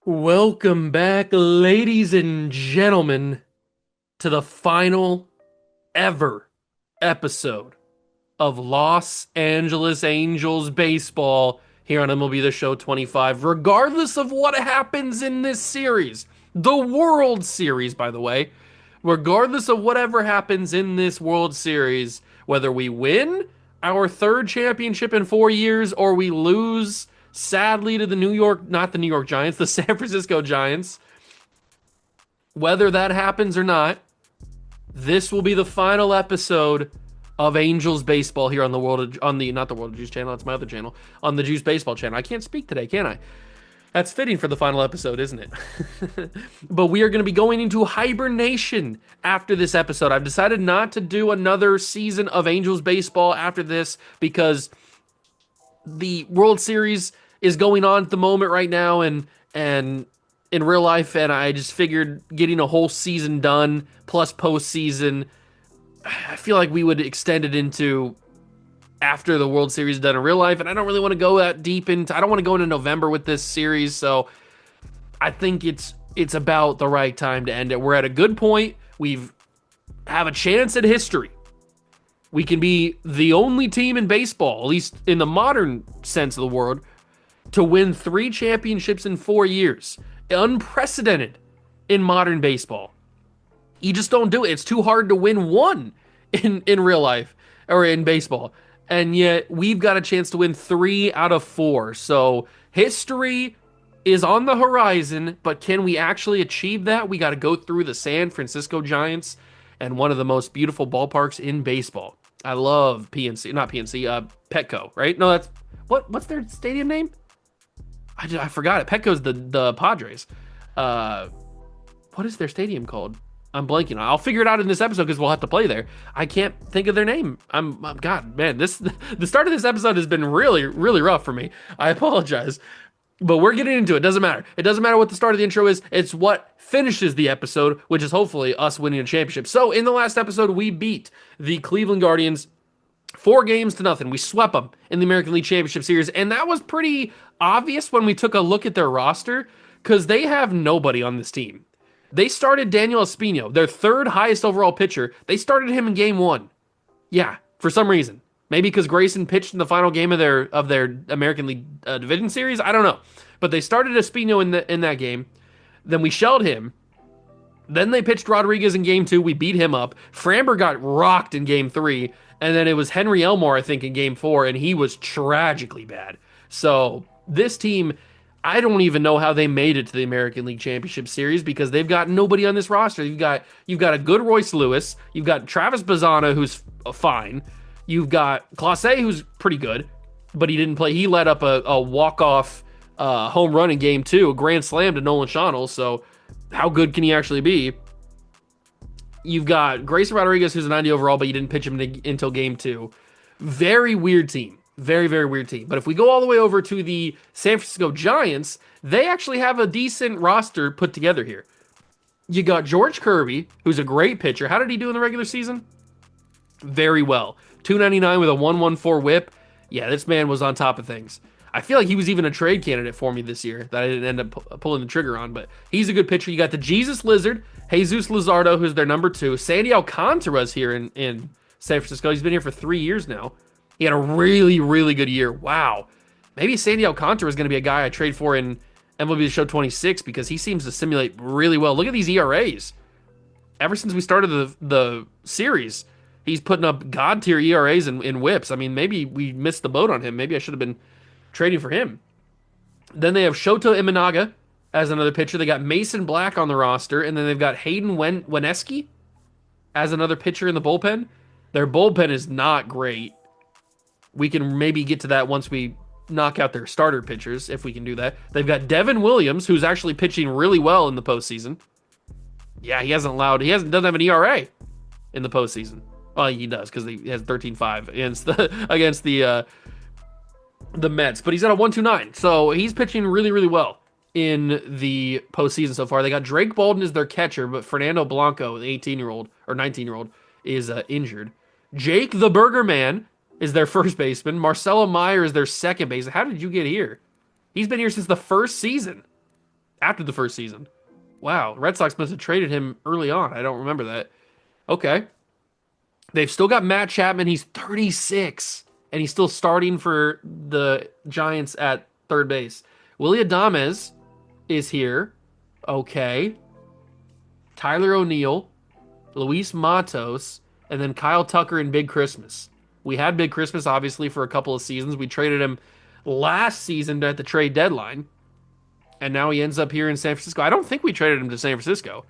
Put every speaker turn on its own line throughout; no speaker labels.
Welcome back, ladies and gentlemen, to the final ever episode of Los Angeles Angels baseball here on MLB The Show 25. Regardless of what happens in this series, the World Series, by the way, regardless of whatever happens in this World Series, whether we win our third championship in 4 years or we lose sadly to the not the New York Giants, the San Francisco Giants, whether that happens or not, this will be the final episode of Angels baseball here on the not the World of Juice channel, that's my other channel, on the Juice Baseball channel. I can't speak today, can I? That's fitting for the final episode, isn't it? But we are going to be going into hibernation after this episode. I've decided not to do another season of Angels baseball after this because the World Series is going on at the moment right now and in real life, and I just figured getting a whole season done plus postseason, I feel like we would extend it into after the World Series is done in real life, and I don't really want to go that deep into. I don't want to go into November with this series, so I think it's about the right time to end it. We're at a good point. We've have a chance at history. We can be the only team in baseball, at least in the modern sense of the word, to win 3 championships in 4 years. Unprecedented in modern baseball. You just don't do it. It's too hard to win one in real life or in baseball. And yet we've got a chance to win 3 out of 4. So history is on the horizon, but can we actually achieve that? We got to go through the San Francisco Giants and one of the most beautiful ballparks in baseball. I love Petco, right? No, that's what's their stadium name? I forgot it. Petco's the Padres. What is their stadium called? I'm blanking. I'll figure it out in this episode because we'll have to play there. I can't think of their name. God, man, the start of this episode has been really, really rough for me. I apologize. But we're getting into it. Doesn't matter. It doesn't matter what the start of the intro is. It's what finishes the episode, which is hopefully us winning a championship. So in the last episode, we beat the Cleveland Guardians 4-0. We swept them in the American League Championship Series, and that was pretty obvious when we took a look at their roster because they have nobody on this team. They started Daniel Espino, their third highest overall pitcher. They started him in Game 1. Yeah, for some reason. Maybe because Grayson pitched in the final game of their American League Division Series. I don't know, but they started Espino in that game. Then we shelled him. Then they pitched Rodriguez in Game 2. We beat him up. Framber got rocked in Game 3. And then it was Henry Elmore, I think, in Game 4, and he was tragically bad. So this team, I don't even know how they made it to the American League Championship Series because they've got nobody on this roster. You've got a good Royce Lewis. You've got Travis Bazzana, who's fine. You've got Clase, who's pretty good, but he didn't play. He let up a walk-off home run in Game 2, a grand slam to Nolan Schonel. So how good can he actually be? You've got Grayson Rodriguez, who's a 90 overall, but you didn't pitch him until Game 2. Very weird team. Very, very weird team. But if we go all the way over to the San Francisco Giants, they actually have a decent roster put together here. You got George Kirby, who's a great pitcher. How did he do in the regular season? Very well. 299 with a 114 whip. Yeah, this man was on top of things. I feel like he was even a trade candidate for me this year that I didn't end up pulling the trigger on, but he's a good pitcher. You got the Jesus Lizard, Jesus Luzardo, who's their number 2. Sandy Alcantara's here in San Francisco. He's been here for 3 years now. He had a really, really good year. Wow. Maybe Sandy Alcantara is going to be a guy I trade for in MLB The Show 26 because he seems to simulate really well. Look at these ERAs. Ever since we started the series, he's putting up god-tier ERAs and whips. I mean, maybe we missed the boat on him. Maybe I should have been trading for him. Then they have Shota Imanaga as another pitcher. They got Mason Black on the roster, and then they've got Hayden Weneski as another pitcher in the bullpen. Their bullpen is not great. We can maybe get to that once we knock out their starter pitchers, if we can do that. They've got Devin Williams, who's actually pitching really well in the postseason. Yeah, doesn't have an ERA in the postseason. Well, he does because he has 13.5 against the Mets, but he's at a 1.29, so he's pitching really, really well in the postseason so far. They got Drake Bolden as their catcher, but Fernando Blanco, the 18-year-old or 19-year-old, is injured. Jake the Burger Man is their first baseman. Marcelo Meyer is their second baseman. How did you get here? He's been here since the first season. after the first season. Wow, Red Sox must have traded him early on. I don't remember that. Okay. They've still got Matt Chapman. He's 36, and he's still starting for the Giants at third base. Willie Adames is here. Okay. Tyler O'Neill, Luis Matos, and then Kyle Tucker and Big Christmas. We had Big Christmas, obviously, for a couple of seasons. We traded him last season at the trade deadline, and now he ends up here in San Francisco. I don't think we traded him to San Francisco.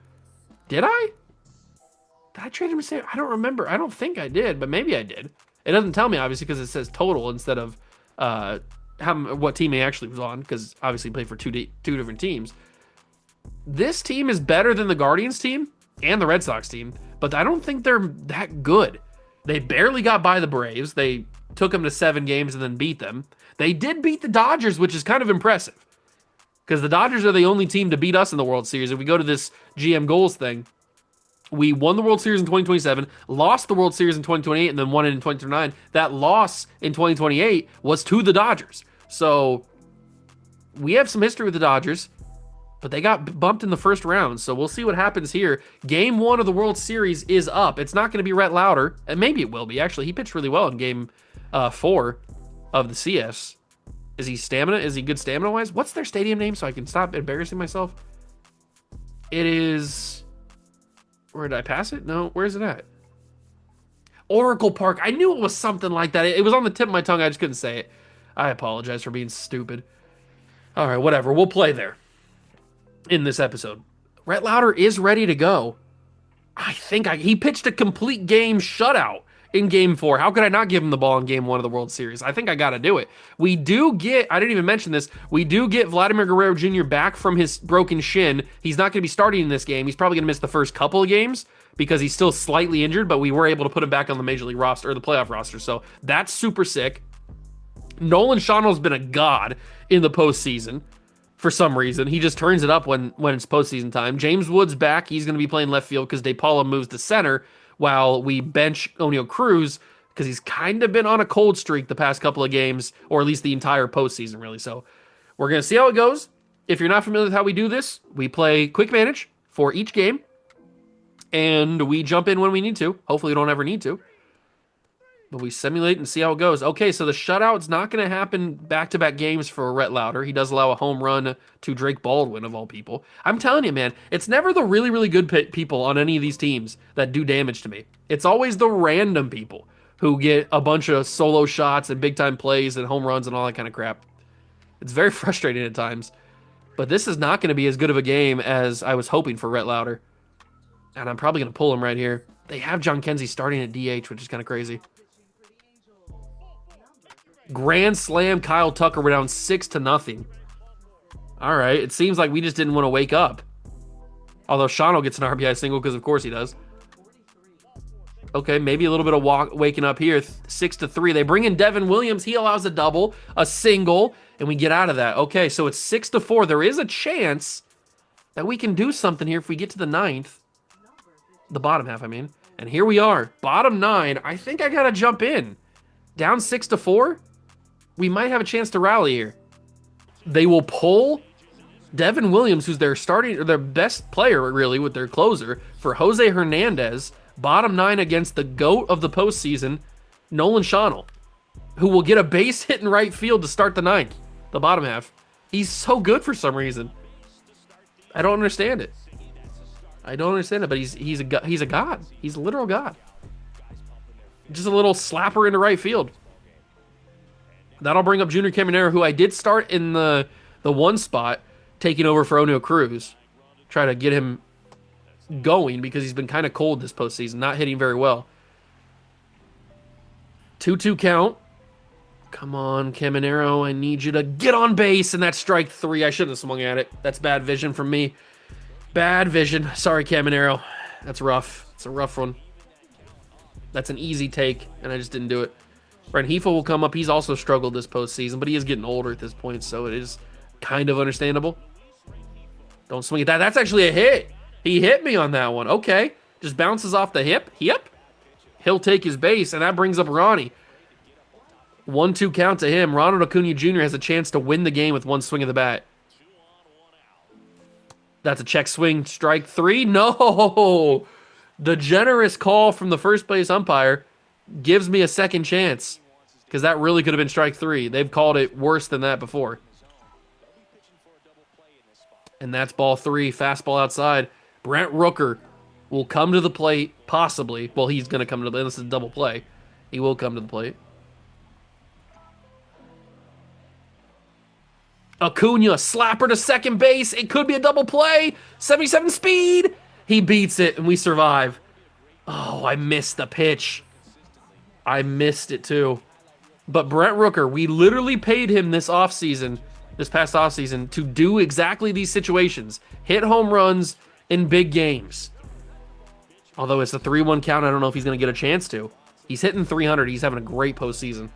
Did I? Did I trade him to San Francisco? I don't remember. I don't think I did, but maybe I did. It doesn't tell me, obviously, because it says total instead of what team he actually was on, because obviously he played for two different teams. This team is better than the Guardians team and the Red Sox team, but I don't think they're that good. They barely got by the Braves. They took them to 7 games and then beat them. They did beat the Dodgers, which is kind of impressive, because the Dodgers are the only team to beat us in the World Series. If we go to this GM goals thing, we won the World Series in 2027, lost the World Series in 2028, and then won it in 2029. That loss in 2028 was to the Dodgers. So we have some history with the Dodgers, but they got bumped in the first round. So we'll see what happens here. Game 1 of the World Series is up. It's not going to be Rhett Lauder, and maybe it will be. Actually, he pitched really well in Game 4 of the CS. Is he stamina? Is he good stamina-wise? What's their stadium name so I can stop embarrassing myself? It is... Where did I pass it? No, where is it at? Oracle Park. I knew it was something like that. It was on the tip of my tongue. I just couldn't say it. I apologize for being stupid. All right, whatever. We'll play there in this episode. Rhett Lauder is ready to go. He pitched a complete game shutout in Game 4. How could I not give him the ball in Game 1 of the World Series? I think I got to do it. We do get, I didn't even mention this, we do get Vladimir Guerrero Jr. back from his broken shin. He's not going to be starting in this game. He's probably going to miss the first couple of games because he's still slightly injured, but we were able to put him back on the Major League roster, or the playoff roster, so that's super sick. Nolan Shawnee's been a god in the postseason for some reason. He just turns it up when it's postseason time. James Wood's back. He's going to be playing left field because DePaula moves to center, while we bench O'Neal Cruz because he's kind of been on a cold streak the past couple of games, or at least the entire postseason, really. So we're going to see how it goes. If you're not familiar with how we do this, we play quick manage for each game, and we jump in when we need to. Hopefully we don't ever need to, but we simulate and see how it goes. Okay, so the shutout's not going to happen back-to-back games for Rhett Lauder. He does allow a home run to Drake Baldwin, of all people. I'm telling you, man, it's never the really, really good people on any of these teams that do damage to me. It's always the random people who get a bunch of solo shots and big-time plays and home runs and all that kind of crap. It's very frustrating at times. But this is not going to be as good of a game as I was hoping for Rhett Lauder. And I'm probably going to pull him right here. They have John Kenzie starting at DH, which is kind of crazy. Grand slam, Kyle Tucker. We're down 6-0. All right, it seems like we just didn't want to wake up. Although Shawno gets an RBI single because of course he does. Okay, maybe a little bit of waking up here. 6-3. They bring in Devin Williams. He allows a double, a single, and we get out of that. Okay, so it's 6-4. There is a chance that we can do something here if we get to the 9th. The bottom half, I mean. And here we are, bottom 9. I think I got to jump in. Down 6-4. We might have a chance to rally here. They will pull Devin Williams, who's their best player, really, with their closer, for Jose Hernandez. Bottom 9 against the GOAT of the postseason, Nolan Shawno, who will get a base hit in right field to start the 9th, the bottom half. He's so good for some reason. I don't understand it. But he's a god. He's a literal god. Just a little slapper into right field. That'll bring up Junior Caminero, who I did start in the 1 spot, taking over for O'Neal Cruz. Try to get him going because he's been kind of cold this postseason, not hitting very well. 2-2 count. Come on, Caminero, I need you to get on base, and that's strike 3. I shouldn't have swung at it. That's bad vision from me. Bad vision. Sorry, Caminero. That's rough. It's a rough one. That's an easy take, and I just didn't do it. Rengifo will come up. He's also struggled this postseason, but he is getting older at this point, so it is kind of understandable. Don't swing at that. That's actually a hit. He hit me on that one. Okay. Just bounces off the hip. Yep. He'll take his base, and that brings up Ronnie. 1-2 count to him. Ronald Acuna Jr. has a chance to win the game with one swing of the bat. That's a check swing, strike 3. No! The generous call from the first base umpire gives me a second chance because that really could have been strike 3. They've called it worse than that before. And that's ball 3, fastball outside. Brent Rooker will come to the plate, possibly. Well, he's going to come to the plate. This is a double play. He will come to the plate. Acuna, slapper to second base. It could be a double play. 77 speed. He beats it, and we survive. Oh, I missed the pitch. I missed it, too. But Brent Rooker, we literally paid him this past offseason, to do exactly these situations. Hit home runs in big games. Although it's a 3-1 count, I don't know if he's going to get a chance to. He's hitting 300. He's having a great postseason.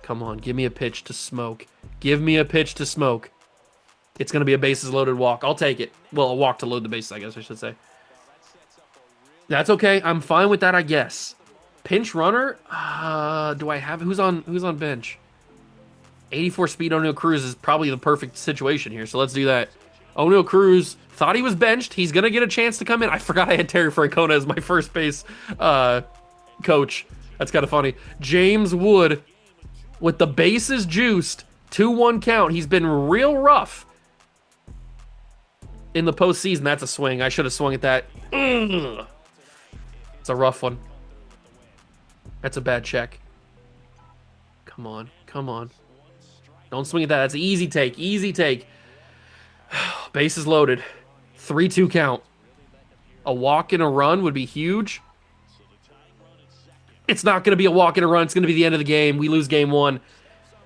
Come on, give me a pitch to smoke. Give me a pitch to smoke. It's going to be a bases-loaded walk. I'll take it. Well, a walk to load the bases, I guess I should say. That's okay. I'm fine with that, I guess. Pinch runner? Do I have... Who's on bench? 84 speed O'Neal Cruz is probably the perfect situation here, so let's do that. O'Neal Cruz thought he was benched. He's going to get a chance to come in. I forgot I had Terry Francona as my first base coach. That's kind of funny. James Wood with the bases juiced. 2-1 count. He's been real rough in the postseason. That's a swing. I should have swung at that. Ugh. It's a rough one. That's a bad check. Come on. Come on. Don't swing at that. That's an easy take. Easy take. Bases loaded. 3-2 count. A walk and a run would be huge. It's not going to be a walk and a run. It's going to be the end of the game. We lose game 1.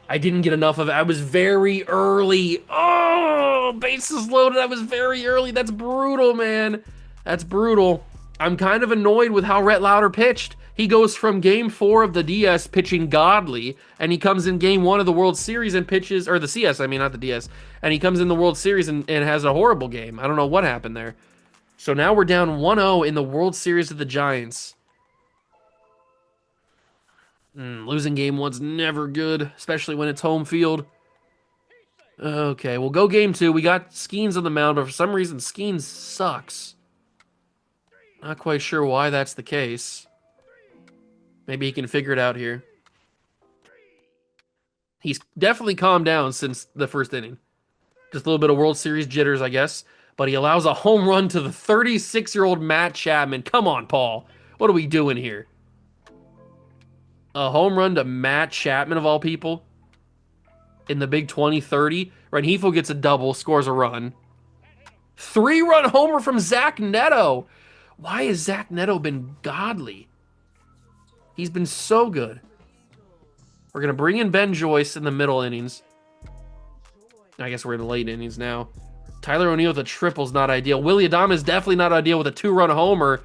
I didn't get enough of it. I was very early. Oh, bases loaded. I was very early. That's brutal, man. That's brutal. I'm kind of annoyed with how Rhett Lauder pitched. He goes from game 4 of the DS pitching godly, and he comes in game 1 of the World Series and pitches, or the CS, I mean, not the DS, and he comes in the World Series and has a horrible game. I don't know what happened there. So now we're down 1-0 in the World Series of the Giants. Losing game 1's never good, especially when it's home field. Okay, we'll go game 2. We got Skeens on the mound, but for some reason, Skeens sucks. Not quite sure why that's the case. Maybe he can figure it out here. He's definitely calmed down since the first inning. Just a little bit of World Series jitters, I guess. But he allows a home run to the 36-year-old Matt Chapman. Come on, Paul. What are we doing here? A home run to Matt Chapman, of all people. In the big 20-30. Rengifo gets a double, scores a run. 3-run homer from Zach Neto. Why has Zach Neto been godly? He's been so good. We're going to bring in Ben Joyce in the middle innings. I guess we're in the late innings now. Tyler O'Neill with a triple's not ideal. Willy Adames is definitely not ideal with a 2-run homer.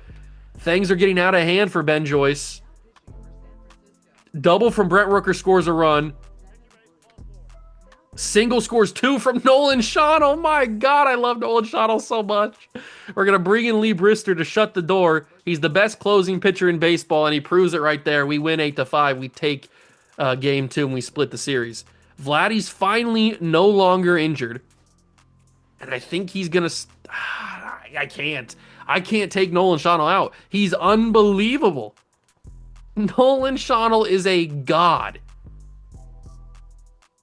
Things are getting out of hand for Ben Joyce. Double from Brent Rooker scores a run. Single scores 2 from Nolan Shawn. Oh my God, I love Nolan Shawn so much. We're going to bring in Lee Brister to shut the door. He's the best closing pitcher in baseball, and he proves it right there. We win 8-5. We take game 2, and we split the series. Vladdy's finally no longer injured. And I think he's going to... I can't take Nolan Shawn out. He's unbelievable. Nolan Shawn is a god.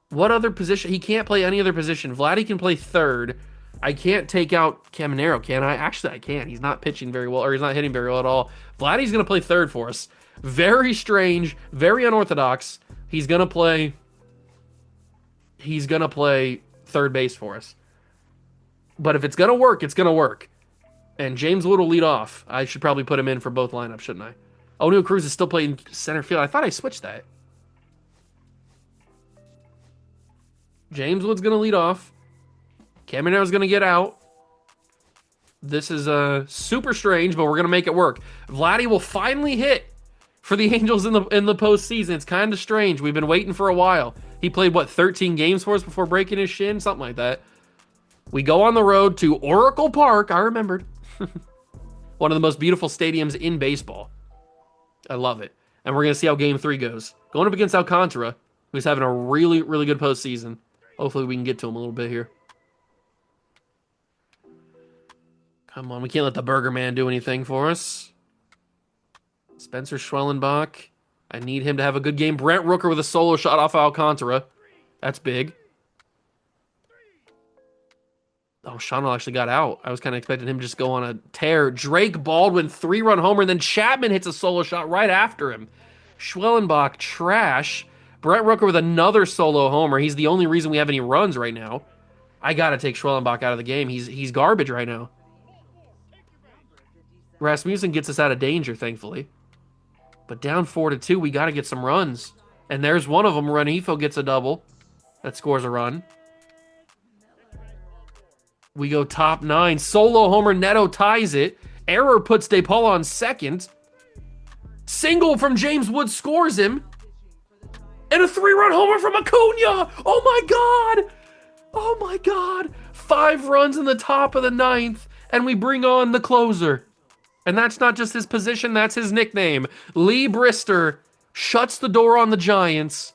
What other position? He can't play any other position. Vladdy can play third. I can't take out Caminero, can I? Actually, I can. He's not pitching very well, or he's not hitting very well at all. Vladdy's going to play third for us. Very strange, very unorthodox. He's going to play third base for us. But if it's going to work, it's going to work. And James Wood will lead off. I should probably put him in for both lineups, shouldn't I? O'Neal Cruz is still playing center field. I thought I switched that. James Wood's going to lead off. Caminero's going to get out. This is super strange, but we're going to make it work. Vladdy will finally hit for the Angels in the postseason. It's kind of strange. We've been waiting for a while. He played, 13 games for us before breaking his shin? Something like that. We go on the road to Oracle Park. I remembered. One of the most beautiful stadiums in baseball. I love it. And we're going to see how Game 3 goes. Going up against Alcantara, who's having a really, really good postseason. Hopefully we can get to him a little bit here. Come on, we can't let the Burger Man do anything for us. Spencer Schwellenbach. I need him to have a good game. Brent Rooker with a solo shot off Alcantara. That's big. Oh, Shawano actually got out. I was kind of expecting him to just go on a tear. Drake Baldwin, 3-run homer, and then Chapman hits a solo shot right after him. Schwellenbach, trash. Brent Rooker with another solo homer. He's the only reason we have any runs right now. I got to take Schwellenbach out of the game. He's garbage right now. Rasmussen gets us out of danger, thankfully. But down 4-2, we got to get some runs. And there's one of them. Rengifo gets a double. That scores a run. We go top 9. Solo homer, Neto ties it. Error puts DePaul on second. Single from James Wood scores him. And a 3-run homer from Acuna. Oh my God. Oh my God. 5 runs in the top of the 9th. And we bring on the closer. And that's not just his position, that's his nickname. Lee Brister shuts the door on the Giants.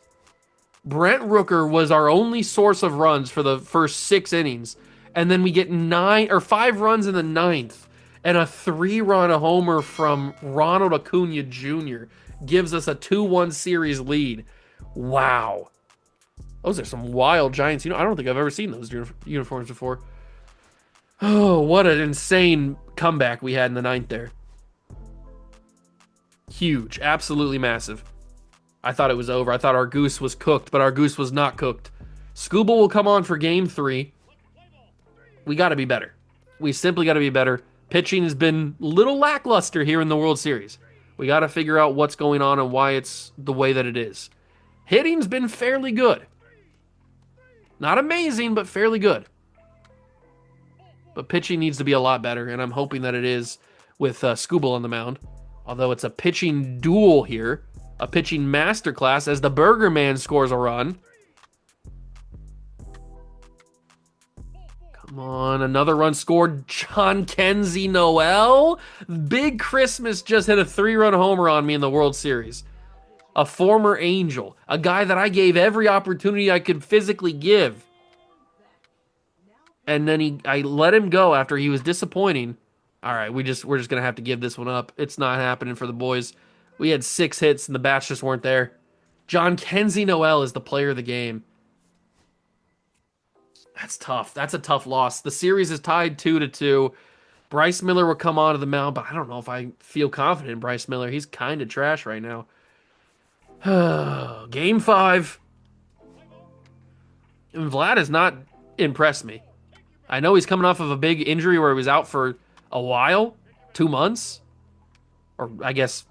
Brent Rooker was our only source of runs for the first 6 innings. And then we get 5 runs in the 9th. And a 3-run homer from Ronald Acuna Jr. gives us a 2-1 series lead. Wow. Those are some wild Giants. I don't think I've ever seen those uniforms before. Oh, what an insane comeback we had in the 9th there. Huge. Absolutely massive. I thought it was over. I thought our goose was cooked, but our goose was not cooked. Scooble will come on for game 3. We got to be better. We simply got to be better. Pitching has been a little lackluster here in the World Series. We got to figure out what's going on and why it's the way that it is. Hitting's been fairly good. Not amazing, but fairly good. But pitching needs to be a lot better, and I'm hoping that it is with Scooble on the mound. Although it's a pitching duel here. A pitching masterclass as the Burger Man scores a run. Come on, another run scored. John Kenzie Noel. Big Christmas just hit a 3-run homer on me in the World Series. A former Angel. A guy that I gave every opportunity I could physically give. And then I let him go after he was disappointing. All right, we're just going to have to give this one up. It's not happening for the boys. We had 6 hits and the bats just weren't there. John Kenzie Noel is the player of the game. That's tough. That's a tough loss. The series is tied 2-2. Bryce Miller will come onto the mound, but I don't know if I feel confident in Bryce Miller. He's kind of trash right now. Game 5. And Vlad has not impressed me. I know he's coming off of a big injury where he was out for a while, 2 months, or I guess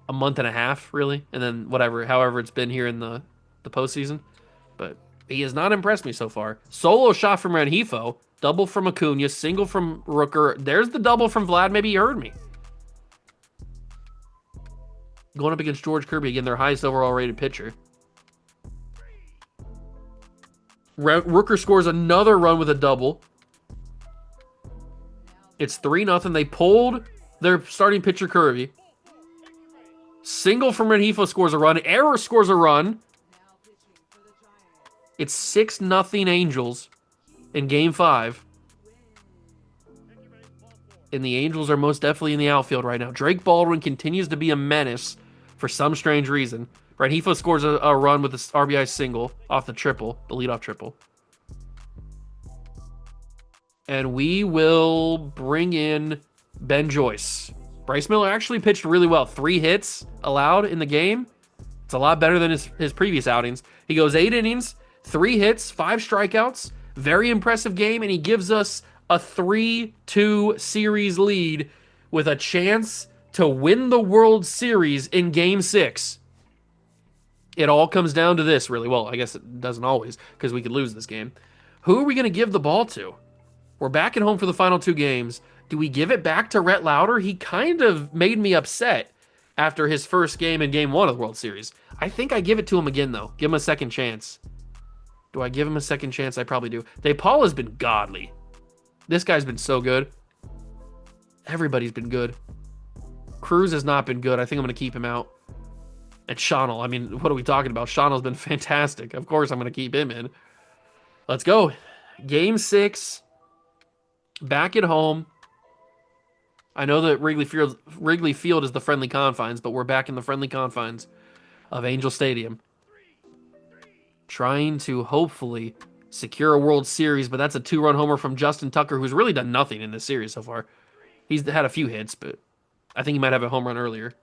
a month and a half, really, and then however it's been here in the postseason. But he has not impressed me so far. Solo shot from Rengifo, double from Acuna, single from Rooker. There's the double from Vlad. Maybe he heard me. Going up against George Kirby again, their highest overall rated pitcher. Rooker scores another run with a double. It's 3-0. They pulled their starting pitcher Kirby. Single from Rengifo scores a run. Error scores a run. It's 6-0 Angels in Game 5. And the Angels are most definitely in the outfield right now. Drake Baldwin continues to be a menace for some strange reason. Rengifo scores a run with an RBI single off the leadoff triple. And we will bring in Ben Joyce. Bryce Miller actually pitched really well. 3 hits allowed in the game. It's a lot better than his previous outings. He goes 8 innings, 3 hits, 5 strikeouts. Very impressive game, and he gives us a 3-2 series lead with a chance to win the World Series in Game 6. It all comes down to this, really. Well, I guess it doesn't always, because we could lose this game. Who are we going to give the ball to? We're back at home for the final 2 games. Do we give it back to Rhett Lauder? He kind of made me upset after his first game in Game 1 of the World Series. I think I give it to him again, though. Give him a second chance. Do I give him a second chance? I probably do. DePaul has been godly. This guy's been so good. Everybody's been good. Cruz has not been good. I think I'm going to keep him out. And Shawano, I mean, what are we talking about? Shawano's been fantastic. Of course I'm going to keep him in. Let's go. Game 6. Back at home. I know that Wrigley Field is the friendly confines, but we're back in the friendly confines of Angel Stadium. Trying to hopefully secure a World Series, but that's a 2-run homer from Justin Tucker, who's really done nothing in this series so far. He's had a few hits, but I think he might have a home run earlier.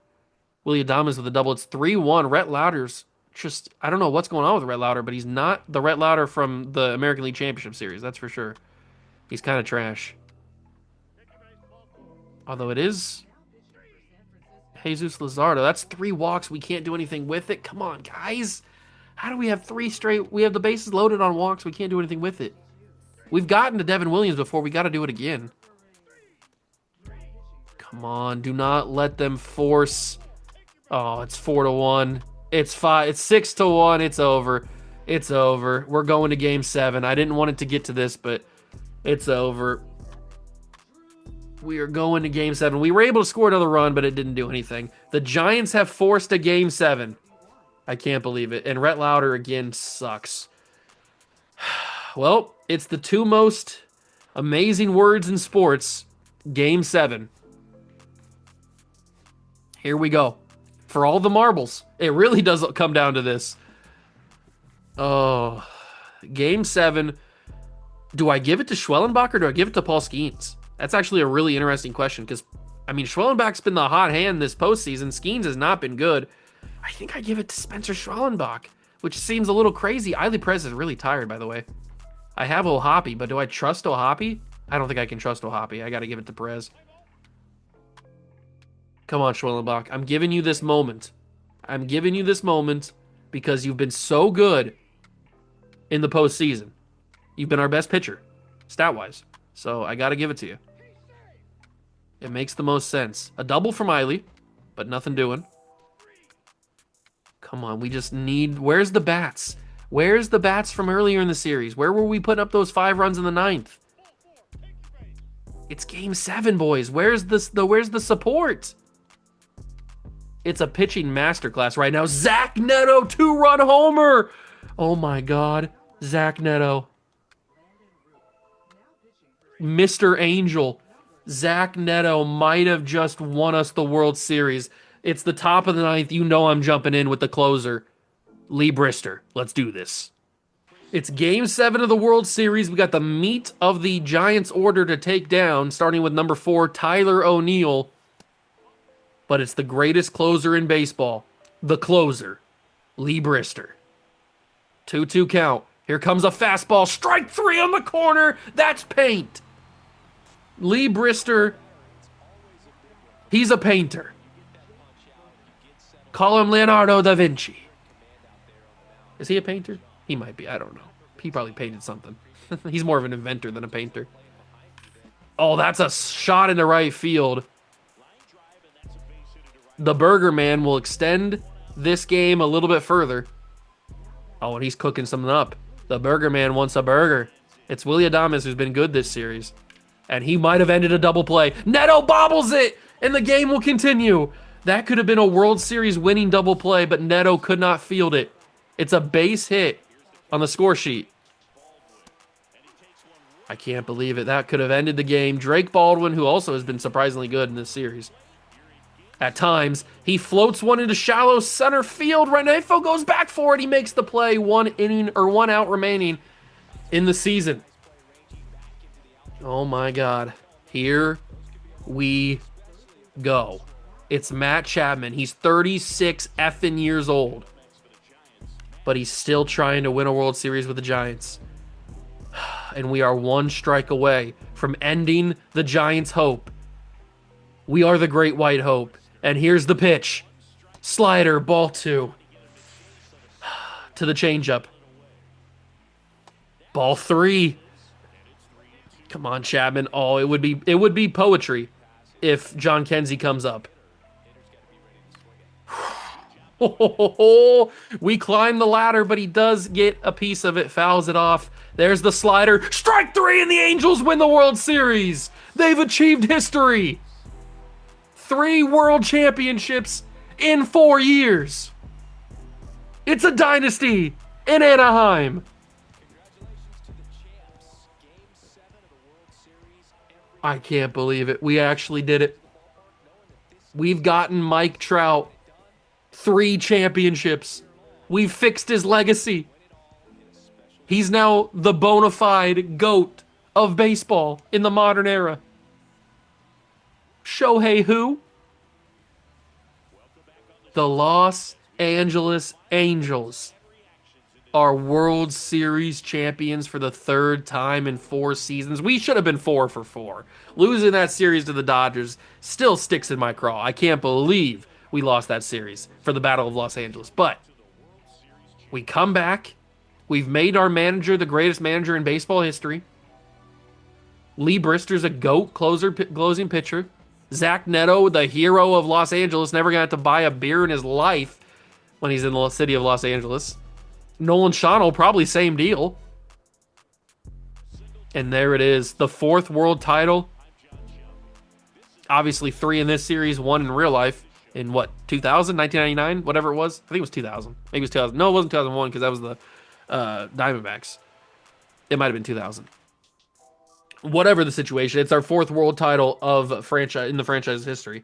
Willie Adames with a double. It's 3-1. Rhett Lauder's just, I don't know what's going on with Rhett Lauder, but he's not the Rhett Lauder from the American League Championship Series, that's for sure. He's kind of trash. Although it is Jesus Luzardo. That's 3 walks. We can't do anything with it. Come on, guys. How do we have 3 straight? We have the bases loaded on walks. We can't do anything with it. We've gotten to Devin Williams before. We got to do it again. Come on. Do not let them force. Oh, it's 4-1. It's 5. It's 6-1. It's over. It's over. We're going to Game 7. I didn't want it to get to this, but it's over. We are going to Game 7. We were able to score another run, but it didn't do anything. The Giants have forced a Game 7. I can't believe it. And Rhett Lauder again sucks. Well, it's the 2 most amazing words in sports. Game 7. Here we go. For all the marbles. It really does come down to this. Oh, Game 7. Do I give it to Schwellenbach or do I give it to Paul Skeens? That's actually a really interesting question because, I mean, Schwellenbach's been the hot hand this postseason. Skeens has not been good. I think I give it to Spencer Schwellenbach, which seems a little crazy. Eiley Perez is really tired, by the way. I have O'Hoppe, but do I trust O'Hoppe? I don't think I can trust O'Hoppe. I got to give it to Perez. Come on, Schwellenbach. I'm giving you this moment. I'm giving you this moment because you've been so good in the postseason. You've been our best pitcher, stat-wise. So I got to give it to you. It makes the most sense. A double from Eiley, but nothing doing. Come on, we just need... Where's the bats? Where's the bats from earlier in the series? Where were we putting up those 5 runs in the 9th? It's Game 7, boys. Where's the support? It's a pitching masterclass right now. Zach Neto, 2-run homer. Oh my God. Zach Neto. Mr. Angel. Zach Neto might have just won us the World Series. It's the top of the 9th. You know I'm jumping in with the closer. Lee Brister. Let's do this. It's Game 7 of the World Series. We got the meat of the Giants order to take down, starting with number 4, Tyler O'Neill. But it's the greatest closer in baseball. The closer, Lee Brister. 2-2 count. Here comes a fastball. Strike 3 on the corner. That's paint. Lee Brister, he's a painter. Call him Leonardo da Vinci. Is he a painter? He might be. I don't know. He probably painted something. He's more of an inventor than a painter. Oh, that's a shot into right field. The Burger Man will extend this game a little bit further. Oh, and he's cooking something up. The Burger Man wants a burger. It's Willie Adames who's been good this series. And he might have ended a double play. Neto bobbles it, and the game will continue. That could have been a World Series winning double play, but Neto could not field it. It's a base hit on the score sheet. I can't believe it. That could have ended the game. Drake Baldwin, who also has been surprisingly good in this series. At times, he floats one into shallow center field. Renefo goes back for it. He makes the play. 1 inning or 1 out remaining in the season. Oh my God. Here we go. It's Matt Chapman. He's 36 effing years old. But he's still trying to win a World Series with the Giants. And we are 1 strike away from ending the Giants' hope. We are the Great White Hope. And here's the pitch. Slider, ball 2. To the changeup. Ball 3. Come on, Chapman. Oh, it would be poetry if John Kenzie comes up. We climb the ladder, but he does get a piece of it, fouls it off. There's the slider. Strike 3, and the Angels win the World Series. They've achieved history. 3 world championships in 4 years. It's a dynasty in Anaheim. I can't believe it. We actually did it. We've gotten Mike Trout 3 championships. We've fixed his legacy. He's now the bona fide GOAT of baseball in the modern era. Shohei who? The Los Angeles Angels are World Series champions for the 3rd time in 4 seasons. We should have been 4 for 4. Losing that series to the Dodgers still sticks in my craw. I can't believe we lost that series for the Battle of Los Angeles. But we come back. We've made our manager the greatest manager in baseball history. Lee Brister's a GOAT closing pitcher. Zach Neto, the hero of Los Angeles, never got to buy a beer in his life when he's in the city of Los Angeles. Nolan Schonel, probably same deal. And there it is, the 4th world title. Obviously 3 in this series, 1 in real life. In what, 2000, 1999, whatever it was? I think it was 2000. Maybe it was 2000. No, it wasn't 2001 because that was the Diamondbacks. It might have been 2000. Whatever the situation, it's our 4th world title of franchise in the franchise's history.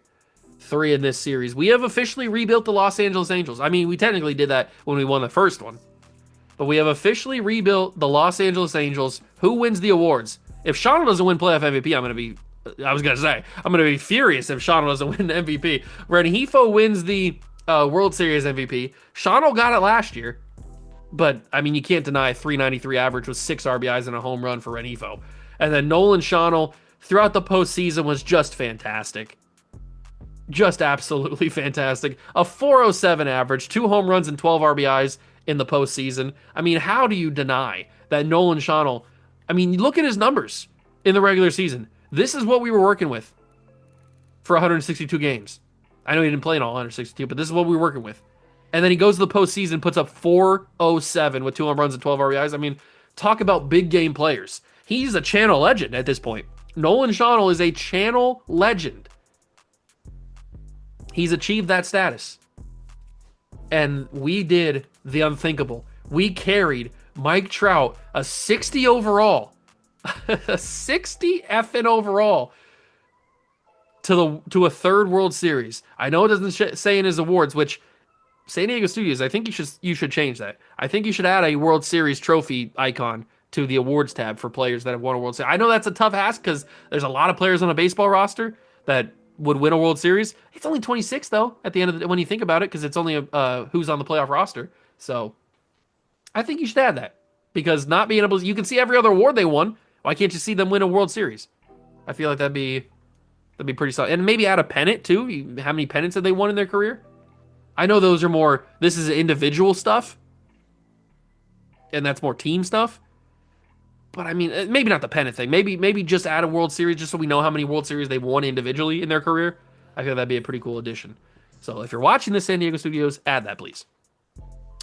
3 in this series. We have officially rebuilt the Los Angeles Angels. I mean, we technically did that when we won the first one. But we have officially rebuilt the Los Angeles Angels. Who wins the awards? If Sean doesn't win playoff MVP, I'm going to be furious if Sean doesn't win MVP. Rengifo wins the World Series MVP. Sean got it last year. But, I mean, you can't deny a 393 average with 6 RBIs and a home run for Rengifo. And then Nolan Schonel, throughout the postseason, was just fantastic. Just absolutely fantastic. A 407 average, 2 home runs and 12 RBIs in the postseason. I mean, how do you deny that Nolan Schonel? I mean, look at his numbers in the regular season. This is what we were working with for 162 games. I know he didn't play in all 162, but this is what we were working with. And then he goes to the postseason, puts up 407 with 2 home runs and 12 RBIs. I mean, talk about big game players. He's a channel legend at this point. Nolan Schonel is a channel legend. He's achieved that status. And we did the unthinkable. We carried Mike Trout, a 60 overall, a 60 effing overall, to a 3rd World Series. I know it doesn't say in his awards, which San Diego Studios, I think you should change that. I think you should add a World Series trophy icon to the awards tab for players that have won a World Series. I know that's a tough ask because there's a lot of players on a baseball roster that would win a World Series. It's only 26 though at the end of the day when you think about it, because it's only who's on the playoff roster. So I think you should add that, because not being able to, you can see every other award they won. Why can't you see them win a World Series? I feel like that'd be pretty solid. And maybe add a pennant too. How many pennants have they won in their career? I know those are more, this is individual stuff, and that's more team stuff. But I mean, maybe not the pennant thing. Maybe just add a World Series just so we know how many World Series they've won individually in their career. I feel that'd be a pretty cool addition. So if you're watching the San Diego Studios, add that, please.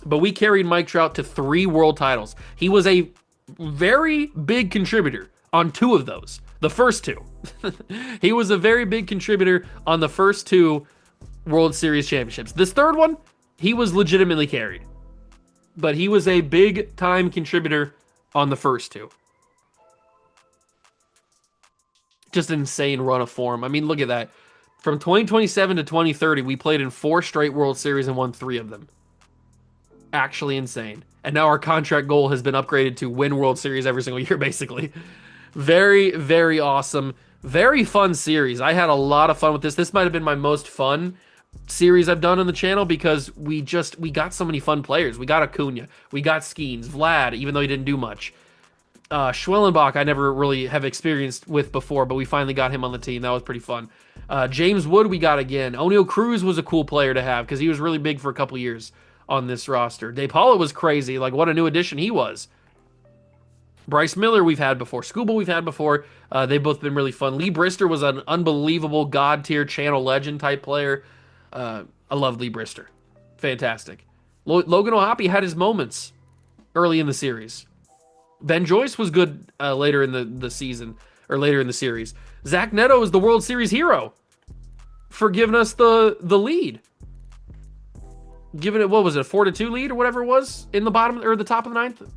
But we carried Mike Trout to 3 world titles. He was a very big contributor on 2 of those. The first 2. He was a very big contributor on the first 2 World Series championships. This 3rd one, he was legitimately carried. But he was a big-time contributor on the first 2. Just an insane run of form. I mean, look at that. From 2027 to 2030, we played in 4 straight World Series and won 3 of them. Actually insane. And now our contract goal has been upgraded to win World Series every single year, basically. Very, very awesome. Very fun series. I had a lot of fun with this. This might have been my most fun series I've done on the channel, because we got so many fun players. We got Acuna, we got Skeens, Vlad, even though he didn't do much. Schwellenbach I never really have experienced with before, but we finally got him on the team. That was pretty fun. James Wood we got again. O'Neal Cruz was a cool player to have because he was really big for a couple years on this roster. De Paula was crazy. Like, what a new addition he was. Bryce Miller we've had before. Scooble we've had before. They've both been really fun. Lee Brister was an unbelievable god tier channel legend type player. I love Lee Brister. Fantastic. Logan O'Hoppe had his moments early in the series. Ben Joyce was good later in the season, or later in the series. Zach Neto is the World Series hero for giving us the lead. Giving it, what was it, a 4-2 lead or whatever it was in the bottom or the top of the 9th?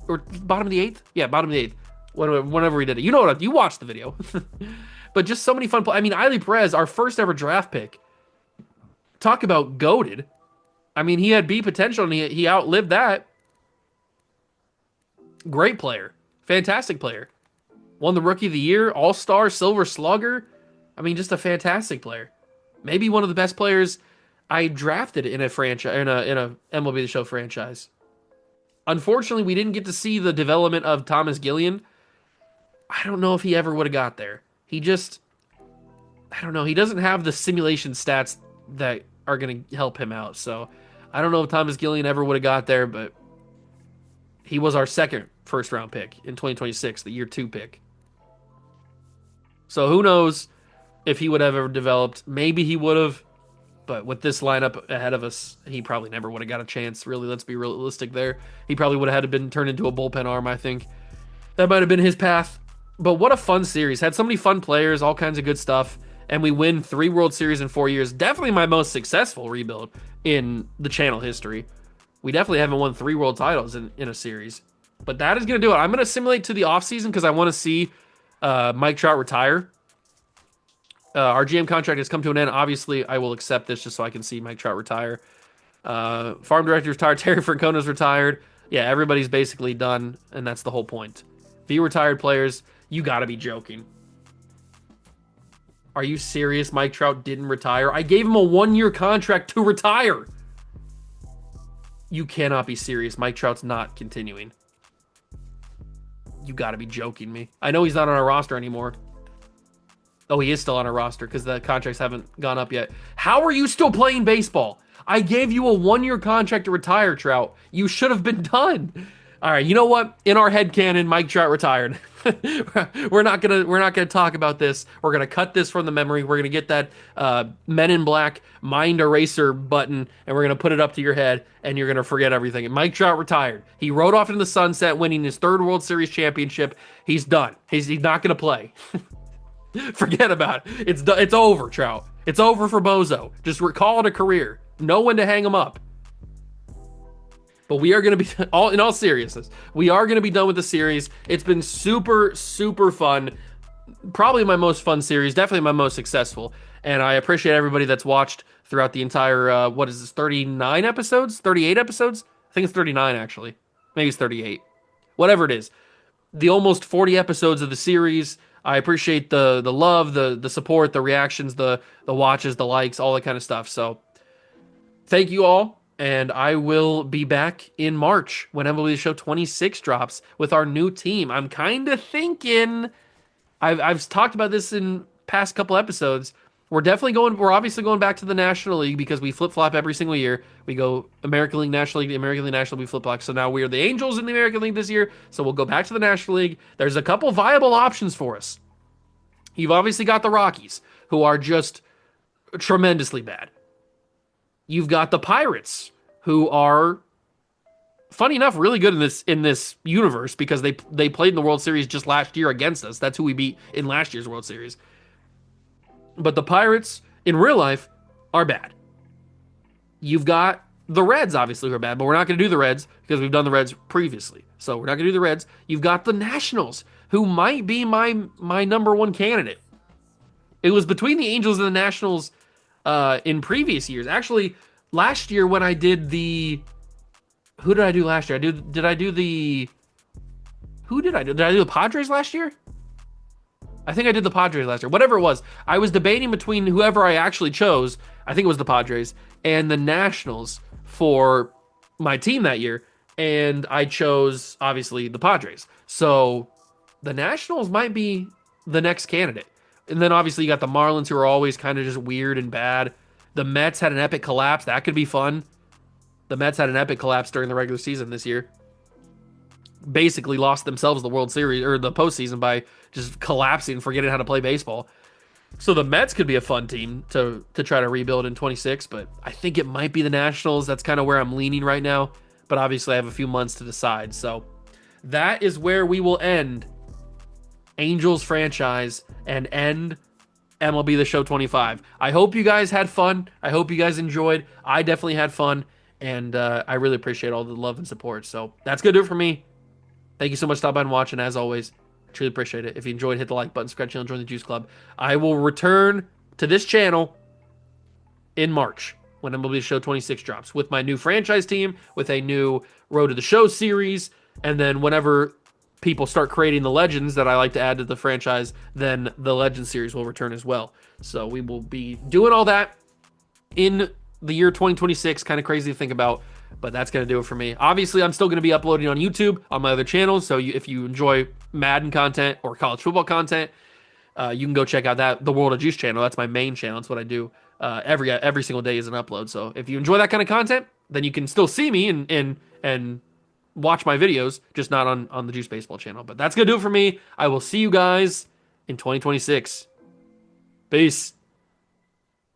Or bottom of the 8th? Yeah, bottom of the 8th. Whenever we did it. You know what, you watched the video. but just so many fun I mean, Eiley Perez, our first ever draft pick. Talk about goated. I mean, he had B potential and he outlived that. Great player. Fantastic player. Won the Rookie of the Year, All-Star, Silver Slugger. I mean, just a fantastic player. Maybe one of the best players I drafted in a franchise, in a MLB The Show franchise. Unfortunately, we didn't get to see the development of Thomas Gillian. I don't know if he ever would have got there. He just, I don't know. He doesn't have the simulation stats that are going to help him out. So I don't know if Thomas Gillian ever would have got there, but he was our second first round pick in 2026, the year 2 pick. So who knows if he would have ever developed. Maybe he would have, but with this lineup ahead of us, he probably never would have got a chance. Really, let's be realistic there. He probably would have had to been turned into a bullpen arm, I think. That might have been his path. But what a fun series. Had so many fun players, all kinds of good stuff. And we win 3 World Series in 4 years. Definitely my most successful rebuild in the channel history. We definitely haven't won 3 world titles in a series. But that is going to do it. I'm going to simulate to the offseason because I want to see Mike Trout retire. Our GM contract has come to an end. Obviously, I will accept this just so I can see Mike Trout retire. Farm director's retired. Terry Francona's retired. Yeah, everybody's basically done, and that's the whole point. If you retired players, you got to be joking. Are you serious? Mike Trout didn't retire? I gave him a 1-year contract to retire. You cannot be serious. Mike Trout's not continuing. You got to be joking me. I know he's not on our roster anymore. Oh, he is still on our roster because the contracts haven't gone up yet. How are you still playing baseball? I gave you a 1-year contract to retire, Trout. You should have been done. All right, you know what? In our headcanon, Mike Trout retired. we're not gonna talk about this. We're gonna cut this from the memory. We're gonna get that Men in Black mind eraser button, and we're gonna put it up to your head, and you're gonna forget everything. And Mike Trout retired. He rode off into the sunset, winning his 3rd World Series championship. He's done. He's not gonna play. Forget about it. It's over, Trout. It's over for Bozo. Just call it a career. Know when to hang him up. But we are going to be, in all seriousness, we are going to be done with the series. It's been super, super fun. Probably my most fun series. Definitely my most successful. And I appreciate everybody that's watched throughout the entire, 39 episodes? 38 episodes? I think it's 39, actually. Maybe it's 38. Whatever it is. The almost 40 episodes of the series. I appreciate the love, the support, the reactions, the watches, the likes, all that kind of stuff. So thank you all. And I will be back in March when MLB The Show 26 drops with our new team. I'm kind of thinking, I've talked about this in past couple episodes. We're obviously going back to the National League because we flip-flop every single year. We go American League, National League, the American League, National League, we flip-flop. So now we are the Angels in the American League this year. So we'll go back to the National League. There's a couple viable options for us. You've obviously got the Rockies, who are just tremendously bad. You've got the Pirates, who are, funny enough, really good in this universe because they played in the World Series just last year against us. That's who we beat in last year's World Series. But the Pirates, in real life, are bad. You've got the Reds, obviously, who are bad, but we're not going to do the Reds because we've done the Reds previously. So we're not going to do the Reds. You've got the Nationals, who might be my number 1 candidate. It was between the Angels and the Nationals in previous years. Actually, last year when I did who did I do last year? Did I do the Padres last year? I think I did the Padres last year. Whatever it was, I was debating between whoever I actually chose, I think it was the Padres, and the Nationals for my team that year, and I chose, obviously, the Padres. So the Nationals might be the next candidate. And then obviously you got the Marlins, who are always kind of just weird and bad. The Mets had an epic collapse. That could be fun. The Mets had an epic collapse during the regular season this year. Basically lost themselves the World Series or the postseason by just collapsing and forgetting how to play baseball. So the Mets could be a fun team to try to rebuild in 26, but I think it might be the Nationals. That's kind of where I'm leaning right now. But obviously I have a few months to decide. So that is where we will end Angels franchise and end MLB The Show 25. I hope you guys had fun. I hope you guys enjoyed. I definitely had fun, and I really appreciate all the love and support. So that's going to do it for me. Thank you so much for stopping by and watching. As always, Truly appreciate it. If you enjoyed, hit the like button, subscribe to the channel, join the Juice Club. I will return to this channel in March when MLB Show 26 drops with my new franchise team, with a new Road to the Show series, and then whenever people start creating the legends that I like to add to the franchise, then the Legend series will return as well. So we will be doing all that in the year 2026. Kind of crazy to think about, but that's going to do it for me. Obviously, I'm still going to be uploading on YouTube on my other channels. So if you enjoy Madden content or college football content, you can go check out the World of Juice channel. That's my main channel. That's what I do every single day is an upload. So if you enjoy that kind of content, then you can still see me and watch my videos, just not on the Juice Baseball channel. But that's going to do it for me. I will see you guys in 2026. Peace.